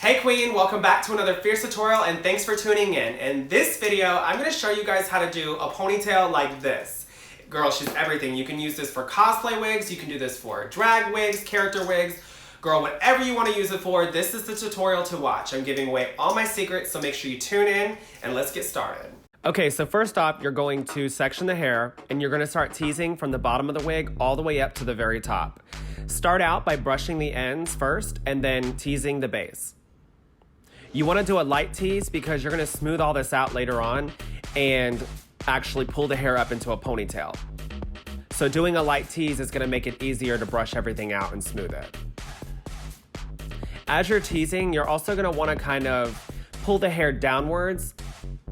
Hey Queen, welcome back to another Fierce tutorial and thanks for tuning in. In this video, I'm going to show you guys how to do a ponytail like this. Girl, she's everything. You can use this for cosplay wigs, you can do this for drag wigs, character wigs. Girl, whatever you want to use it for, this is the tutorial to watch. I'm giving away all my secrets, so make sure you tune in and let's get started. Okay, so first off, you're going to section the hair and you're going to start teasing from the bottom of the wig all the way up to the very top. Start out by brushing the ends first and then teasing the base. You want to do a light tease because you're going to smooth all this out later on and actually pull the hair up into a ponytail. So doing a light tease is going to make it easier to brush everything out and smooth it. As you're teasing, you're also going to want to kind of pull the hair downwards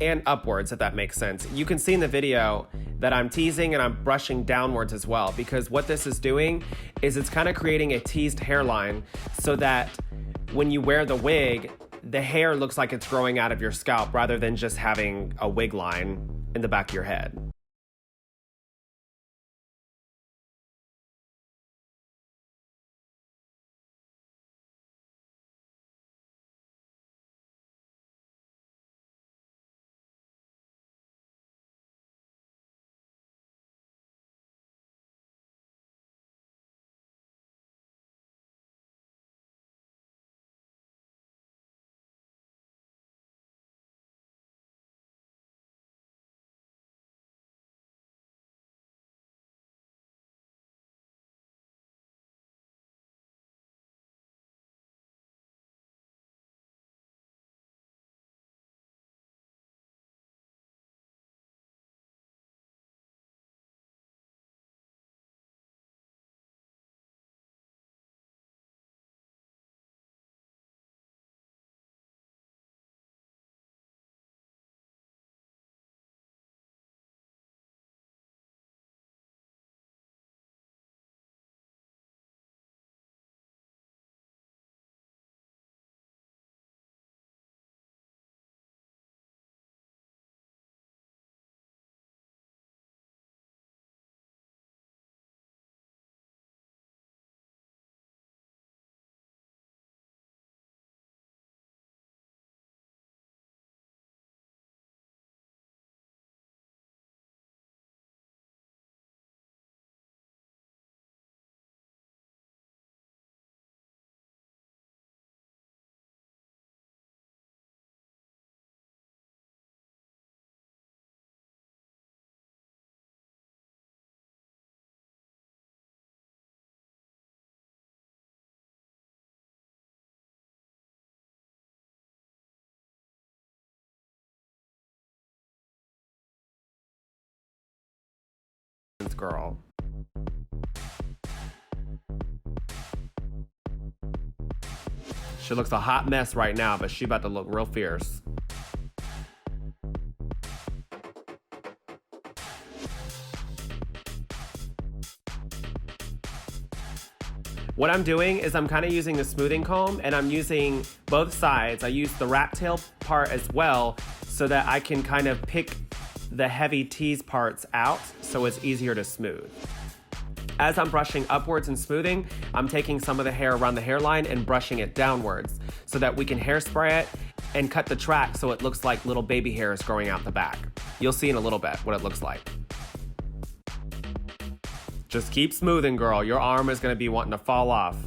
and upwards, if that makes sense. You can see in the video that I'm teasing and I'm brushing downwards as well, because what this is doing is it's kind of creating a teased hairline so that when you wear the wig, the hair looks like it's growing out of your scalp rather than just having a wig line in the back of your head. Girl. She looks a hot mess right now, but she about to look real fierce. What I'm doing is I'm kind of using the smoothing comb and I'm using both sides. I use the rat tail part as well so that I can kind of pick the heavy tease parts out so it's easier to smooth. As I'm brushing upwards and smoothing, I'm taking some of the hair around the hairline and brushing it downwards so that we can hairspray it and cut the track so it looks like little baby hairs growing out the back. You'll see in a little bit what it looks like. Just keep smoothing, girl. Your arm is going to be wanting to fall off.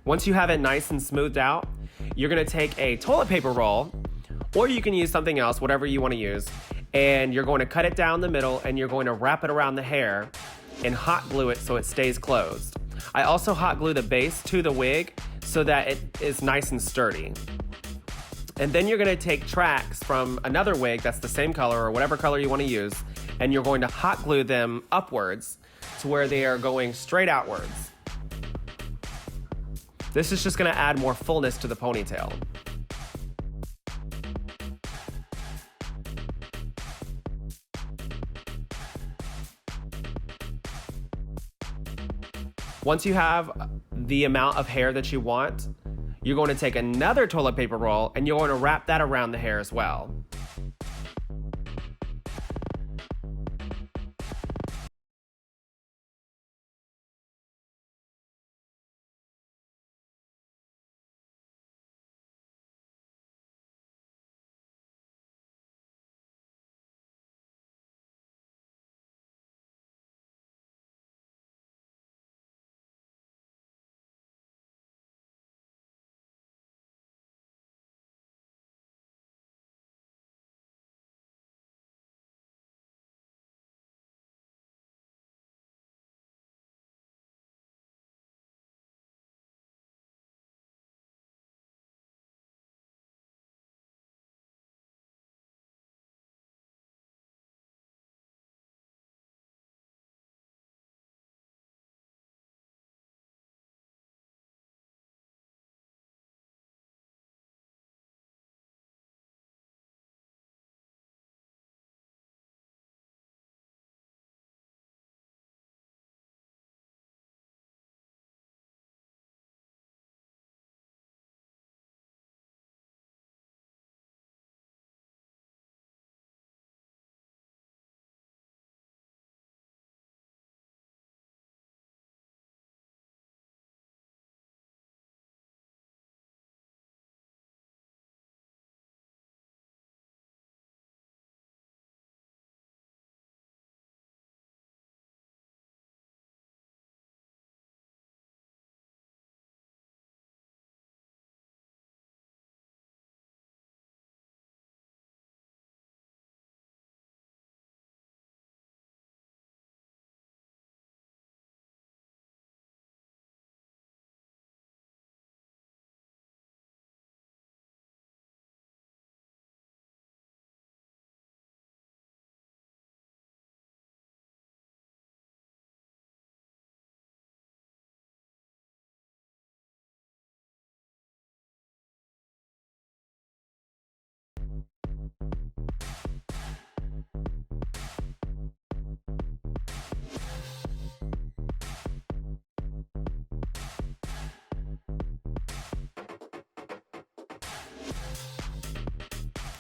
Once you have it nice and smoothed out, you're gonna take a toilet paper roll, or you can use something else, whatever you wanna use, and you're going to cut it down the middle and you're going to wrap it around the hair and hot glue it so it stays closed. I also hot glue the base to the wig so that it is nice and sturdy. And then you're gonna take tracks from another wig that's the same color or whatever color you wanna use, and you're going to hot glue them upwards to where they are going straight outwards. This is just gonna add more fullness to the ponytail. Once you have the amount of hair that you want, you're going to take another toilet paper roll and you're going to wrap that around the hair as well.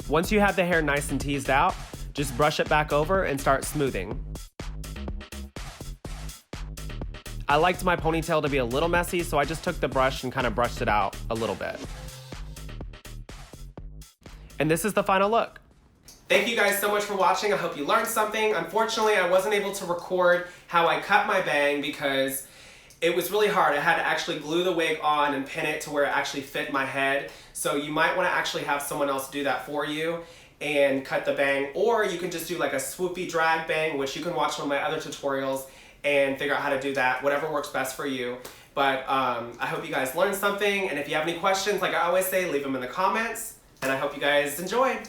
Once you have the hair nice and teased out, just brush it back over and start smoothing. I liked my ponytail to be a little messy, so I just took the brush and kind of brushed it out a little bit. And this is the final look. Thank you guys so much for watching. I hope you learned something. Unfortunately, I wasn't able to record how I cut my bang because it was really hard. I had to actually glue the wig on and pin it to where it actually fit my head. So you might want to actually have someone else do that for you and cut the bang, or you can just do like a swoopy drag bang, which you can watch one of my other tutorials and figure out how to do that, whatever works best for you. But I hope you guys learned something, and if you have any questions, like I always say, leave them in the comments, and I hope you guys enjoyed.